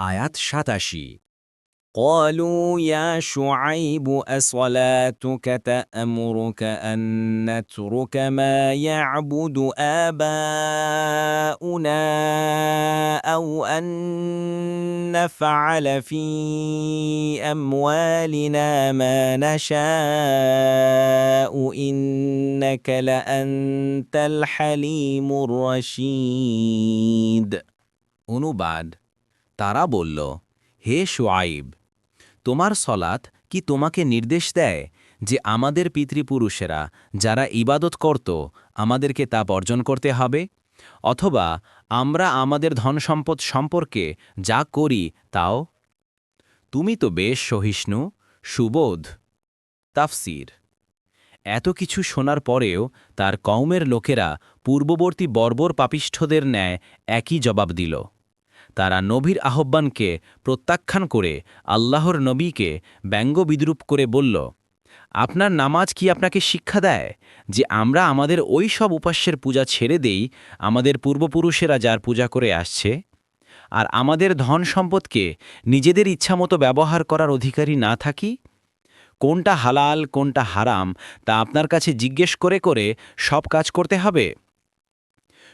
আয়াত ৮৭। قالوا يا شعيب أصلاتك تأمرك أن نترك ما يعبد آباؤنا أو أن نفعل في أموالنا ما نشاء إنك لأنت الحليم الرشيد। অনুবাদ, তারা বলল, হে শুআইব, তোমার সলাত কি তোমাকে নির্দেশ দেয় যে আমাদের পিতৃপুরুষেরা যারা ইবাদত করত আমাদেরকে তা বর্জন করতে হবে, অথবা আমরা আমাদের ধনসম্পদ সম্পর্কে যা করি তাও? তুমি তো বেশ সহিষ্ণু, সুবোধ। তাফসীর। এত কিছু শোনার পরেও তার কওমের লোকেরা পূর্ববর্তী বর্বর পাপিষ্ঠদের ন্যায় একই জবাব দিল। তারা নবীর আহ্বানকে প্রত্যাখ্যান করে আল্লাহর নবীকে ব্যঙ্গ বিদ্রূপ করে বলল, আপনার নামাজ কি আপনাকে শিক্ষা দেয় যে আমরা আমাদের ওই সব উপাস্যের পূজা ছেড়ে দেই আমাদের পূর্বপুরুষেরা যার পূজা করে আসছে, আর আমাদের ধন সম্পদকে নিজেদের ইচ্ছামতো ব্যবহার করার অধিকারী না থাকি? কোনটা হালাল কোনটা হারাম তা আপনার কাছে জিজ্ঞেস করে করে সব কাজ করতে হবে?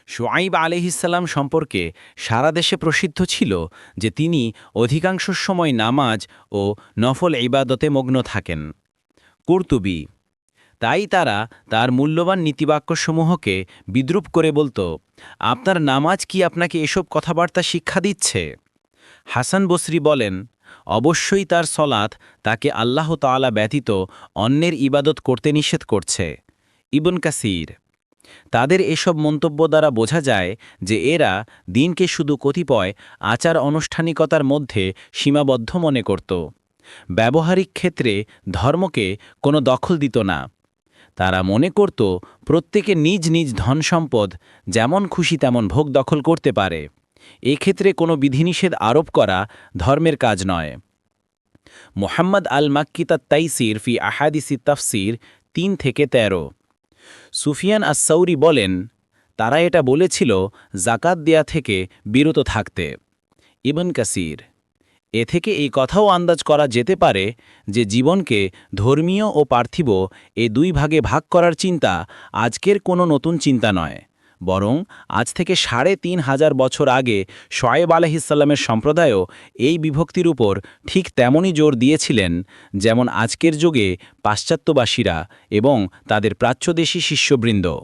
শুআইব আলাইহিসসালাম সম্পর্কে সারা দেশে প্রসিদ্ধ ছিল যে তিনি অধিকাংশ সময় নামাজ ও নফল ইবাদতে মগ্ন থাকেন। কুরতুবী। তাই তারা তার মূল্যবান নীতিবাক্যসমূহকে বিদ্রূপ করে বলত, আপনার নামাজ কি আপনাকে এসব কথাবার্তা শিক্ষা দিচ্ছে? হাসান বসরি বলেন, অবশ্যই তার সলাত তাকে আল্লাহ তাআলা ব্যতীত অন্যের ইবাদত করতে নিষেধ করছে। ইবন কাসির। তাদের এসব মন্তব্য দ্বারা বোঝা যায় যে এরা দিনকে শুধু কতিপয় আচার আনুষ্ঠানিকতার মধ্যে সীমাবদ্ধ মনে করত, ব্যবহারিক ক্ষেত্রে ধর্মকে কোনো দখল দিত না। তারা মনে করত প্রত্যেকে নিজ নিজ ধনসম্পদ যেমন খুশি তেমন ভোগ দখল করতে পারে, এক্ষেত্রে কোনো বিধিনিষেধ আরোপ করা ধর্মের কাজ নয়। মুহাম্মদ আল মাক্কি তাইসির ফি আহাদিসি তাফসির ৩-১৩। সুফিয়ান আস-সাউরি বলেন, তারা এটা বলেছিল জাকাত দেয়া থেকে বিরত থাকতে। ইবন কাসির। এ থেকে এই কথাও আন্দাজ করা যেতে পারে যে জীবনকে ধর্মীয় ও পার্থিব এ দুই ভাগে ভাগ করার চিন্তা আজকের কোনো নতুন চিন্তা নয়, বরং আজ থেকে ৩,৫০০ বছর আগে শুআয়ব আলাইহিসসালামের সম্প্রদায়ও এই বিভক্তির উপর ঠিক তেমনই জোর দিয়েছিলেন যেমন আজকের যুগে পাশ্চাত্যবাসীরা এবং তাদের প্রাচ্যদেশী শিষ্যবৃন্দ।